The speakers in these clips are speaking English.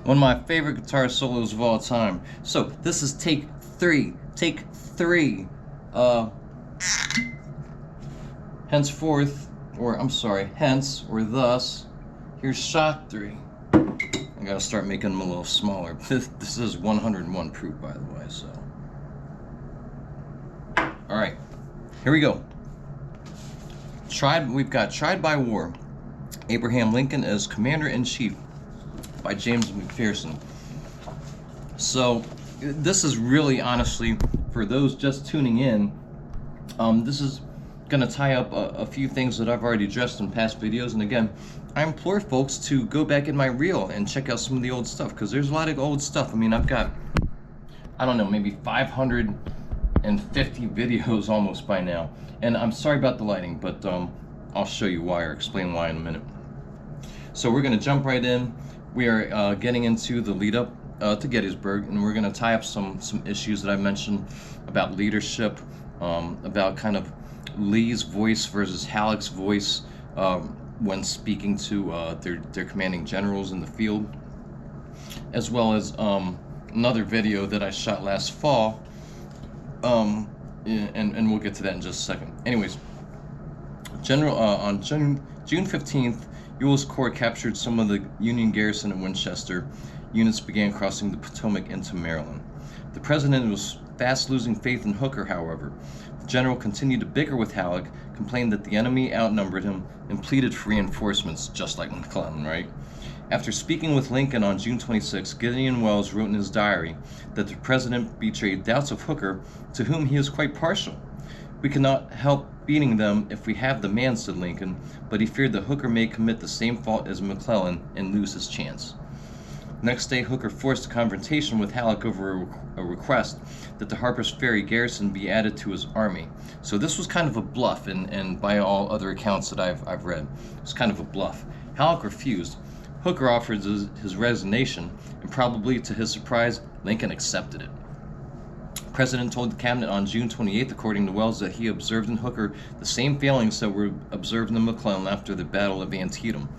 One of my favorite guitar solos of all time. So this is take three. Take three. Henceforth, or I'm sorry, hence or thus. Here's shot 3. I gotta start making them a little smaller. This is 101 proof, by the way. So, all right, here we go. We've got Tried by War. Abraham Lincoln as Commander-in-Chief by James McPherson. So this is really, honestly, for those just tuning in, this is going to tie up a few things that I've already addressed in past videos. And again, I implore folks to go back in my reel and check out some of the old stuff, because there's a lot of old stuff. I mean, I've got, I don't know, maybe 550 videos almost by now. And I'm sorry about the lighting, but I'll show you why, or explain why in a minute. So we're going to jump right in. We are getting into the lead up to Gettysburg, and we're going to tie up some issues that I mentioned about leadership, about kind of Lee's voice versus Halleck's voice when speaking to their commanding generals in the field, as well as another video that I shot last fall, and we'll get to that in just a second. Anyways, on June 15th, Ewell's Corps captured some of the Union garrison at Winchester. Units began crossing the Potomac into Maryland. The president was fast losing faith in Hooker, however. The general continued to bicker with Halleck, complained that the enemy outnumbered him, and pleaded for reinforcements, just like McClellan, right? After speaking with Lincoln on June 26, Gideon Welles wrote in his diary that the president betrayed doubts of Hooker, to whom he is quite partial. "We cannot help beating them if we have the man," said Lincoln, but he feared that Hooker may commit the same fault as McClellan and lose his chance. Next day, Hooker forced a confrontation with Halleck over a request that the Harper's Ferry garrison be added to his army. So this was kind of a bluff, and by all other accounts that I've read, it's kind of a bluff. Halleck refused. Hooker offered his resignation, and probably to his surprise, Lincoln accepted it. The president told the cabinet on June 28th, according to Welles, that he observed in Hooker the same failings that were observed in McClellan after the Battle of Antietam: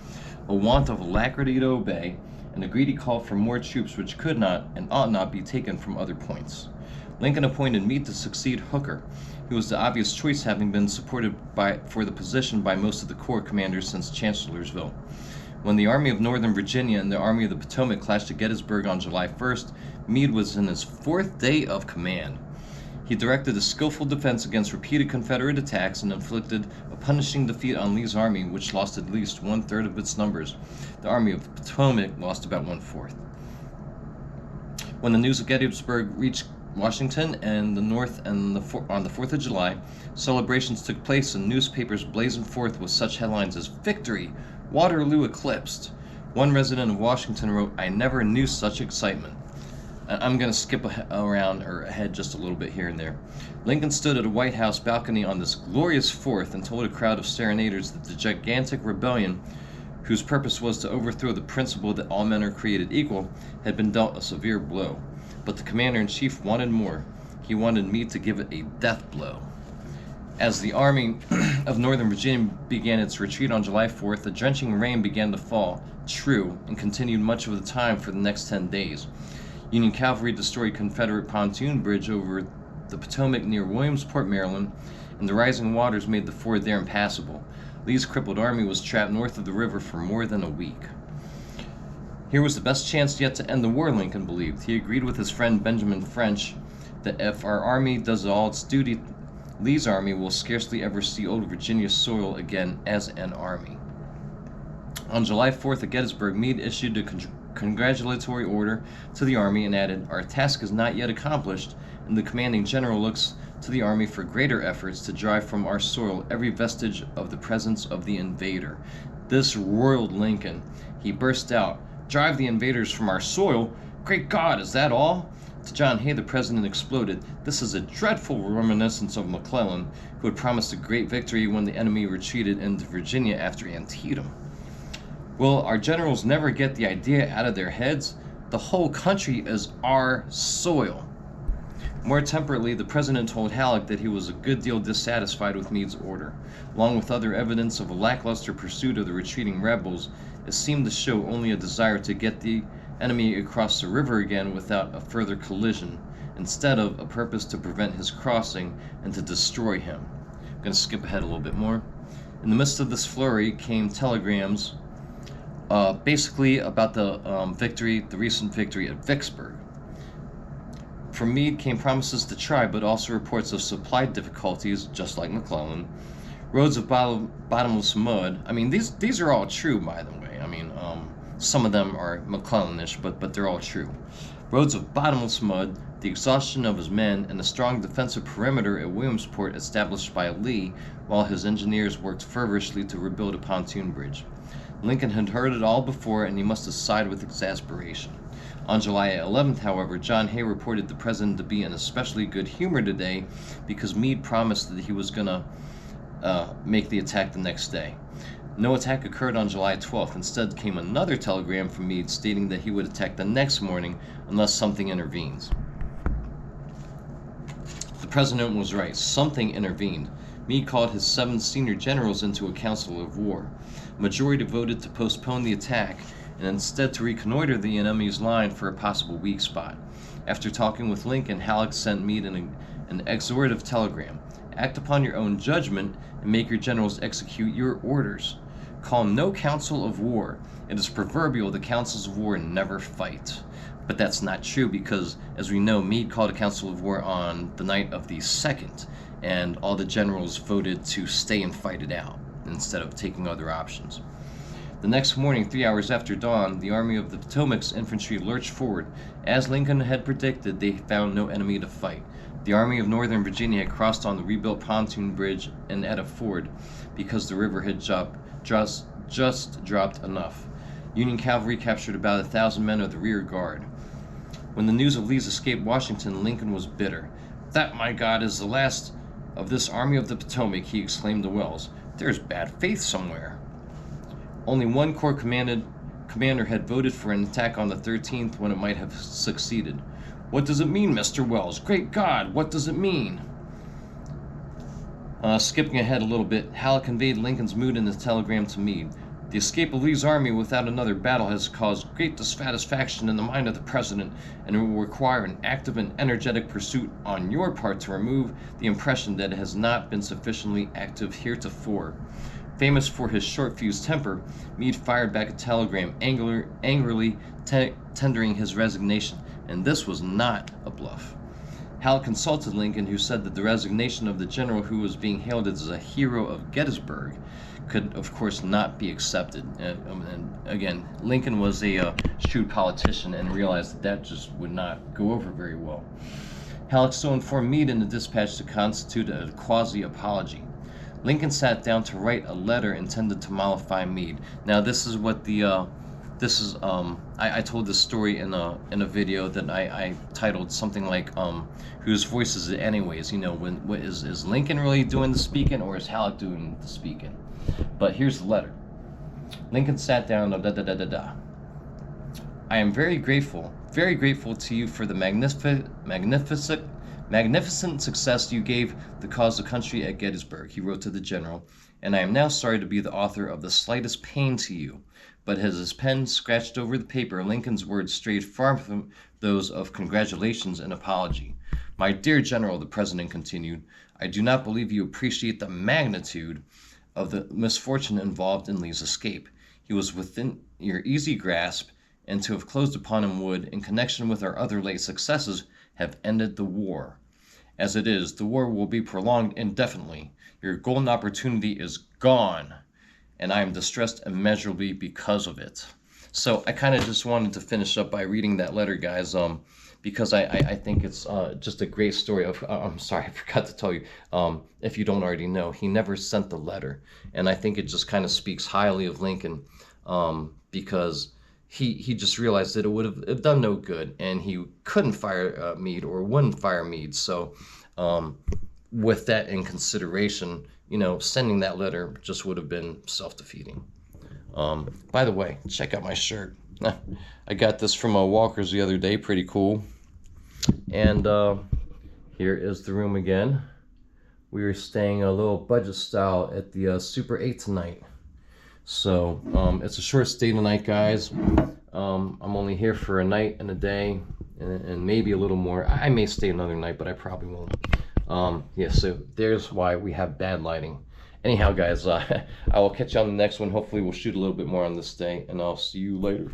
a want of alacrity to obey, and a greedy call for more troops which could not and ought not be taken from other points. Lincoln appointed Meade to succeed Hooker. He was the obvious choice, having been supported for the position by most of the Corps commanders since Chancellorsville. When the Army of Northern Virginia and the Army of the Potomac clashed at Gettysburg on July 1st, Meade was in his 4th day of command. He directed a skillful defense against repeated Confederate attacks and inflicted a punishing defeat on Lee's army, which lost at least 1/3 of its numbers. The Army of the Potomac lost about 1/4. When the news of Gettysburg reached Washington and the North on the 4th of July, celebrations took place and newspapers blazoned forth with such headlines as "Victory! Waterloo eclipsed." One resident of Washington wrote, "I never knew such excitement." I'm going to skip ahead just a little bit here and there. Lincoln stood at a White House balcony on this glorious 4th and told a crowd of serenaders that the gigantic rebellion, whose purpose was to overthrow the principle that all men are created equal, had been dealt a severe blow. But the commander-in-chief wanted more. He wanted Meade to give it a death blow. As the Army of Northern Virginia began its retreat on July 4th, a drenching rain began to fall, true, and continued much of the time for the next 10 days. Union cavalry destroyed Confederate pontoon bridge over the Potomac near Williamsport, Maryland, and the rising waters made the ford there impassable. Lee's crippled army was trapped north of the river for more than a week. Here was the best chance yet to end the war, Lincoln believed. He agreed with his friend Benjamin French that if our army does all its duty, Lee's army will scarcely ever see old Virginia soil again as an army. On July 4th at Gettysburg, Meade issued a congratulatory order to the army and added, "Our task is not yet accomplished, and the commanding general looks to the army for greater efforts to drive from our soil every vestige of the presence of the invader." This roiled Lincoln. He burst out, "Drive the invaders from our soil? Great God, is that all?" To John Hay, the president exploded, "This is a dreadful reminiscence of McClellan, who had promised a great victory when the enemy retreated into Virginia after Antietam. Will our generals never get the idea out of their heads? The whole country is our soil." More temperately, the president told Halleck that he was a good deal dissatisfied with Meade's order. Along with other evidence of a lackluster pursuit of the retreating rebels, it seemed to show only a desire to get the enemy across the river again without a further collision, instead of a purpose to prevent his crossing and to destroy him. I'm going to skip ahead a little bit more. In the midst of this flurry came telegrams basically about the recent victory at Vicksburg. From Meade came promises to try, but also reports of supply difficulties, just like McClellan. Roads of bottomless mud. I mean, these are all true, by the way. I mean, some of them are McClellanish, but they're all true. Roads of bottomless mud, the exhaustion of his men, and the strong defensive perimeter at Williamsport established by Lee, while his engineers worked feverishly to rebuild a pontoon bridge. Lincoln had heard it all before, and he must have sighed with exasperation. On July 11th, however, John Hay reported the president to be in especially good humor today because Meade promised that he was going to make the attack the next day. No attack occurred on July 12th. Instead came another telegram from Meade stating that he would attack the next morning unless something intervenes. The president was right. Something intervened. Meade called his 7 senior generals into a council of war. A majority voted to postpone the attack and instead to reconnoiter the enemy's line for a possible weak spot. After talking with Lincoln, Halleck sent Meade an exhortative telegram. Act upon your own judgment and make your generals execute your orders. Call no council of war. It is proverbial the councils of war never fight. But that's not true because, as we know, Meade called a council of war on the night of the 2nd, and all the generals voted to stay and fight it out instead of taking other options. The next morning, 3 hours after dawn, the Army of the Potomac's infantry lurched forward. As Lincoln had predicted, they found no enemy to fight. The Army of Northern Virginia had crossed on the rebuilt pontoon bridge and at a ford because the river had just dropped enough. Union cavalry captured about 1,000 men of the rear guard. When the news of Lee's escape Washington, Lincoln was bitter. "That, my God, is the last of this Army of the Potomac," he exclaimed to Wells. "There's bad faith somewhere." Only one corps commander had voted for an attack on the 13th when it might have succeeded. "What does it mean, Mr. Wells? Great God, what does it mean?" Skipping ahead a little bit, Halleck conveyed Lincoln's mood in his telegram to Meade. "The escape of Lee's army without another battle has caused great dissatisfaction in the mind of the President, and it will require an active and energetic pursuit on your part to remove the impression that it has not been sufficiently active heretofore." Famous for his short-fused temper, Meade fired back a telegram angrily tendering his resignation, and this was not a bluff. Halleck consulted Lincoln, who said that the resignation of the general who was being hailed as a hero of Gettysburg could, of course, not be accepted. And again, Lincoln was a shrewd politician and realized that just would not go over very well. Halleck so informed Meade in the dispatch to constitute a quasi-apology. Lincoln sat down to write a letter intended to mollify Meade. Now, this is what I told this story in a video that I titled something like "Whose voice is it anyways?" You know, is Lincoln really doing the speaking or is Halleck doing the speaking? But here's the letter. Lincoln sat down. "I am very grateful to you for the magnificent success you gave the cause of country at Gettysburg," he wrote to the general, "and I am now sorry to be the author of the slightest pain to you." But as his pen scratched over the paper, Lincoln's words strayed far from those of congratulations and apology. "My dear General," the President continued, "I do not believe you appreciate the magnitude of the misfortune involved in Lee's escape. He was within your easy grasp, and to have closed upon him would, in connection with our other late successes, have ended the war. As it is, the war will be prolonged indefinitely. Your golden opportunity is gone, and I am distressed immeasurably because of it." So I kind of just wanted to finish up by reading that letter, guys, because I think it's just a great story. I'm sorry, I forgot to tell you, if you don't already know, he never sent the letter, and I think it just kind of speaks highly of Lincoln, because he just realized that it would have done no good, and he couldn't fire Meade or wouldn't fire Meade. So with that in consideration, you know, sending that letter just would have been self-defeating. By the way, check out my shirt. I got this from Walker's the other day. Pretty cool. And here is the room again. We are staying a little budget style at the Super 8 tonight. So it's a short stay tonight, guys. I'm only here for a night and a day, and maybe a little more. I may stay another night, but I probably won't. Yeah, so there's why we have bad lighting. Anyhow, guys, I will catch you on the next one. Hopefully we'll shoot a little bit more on this day, and I'll see you later.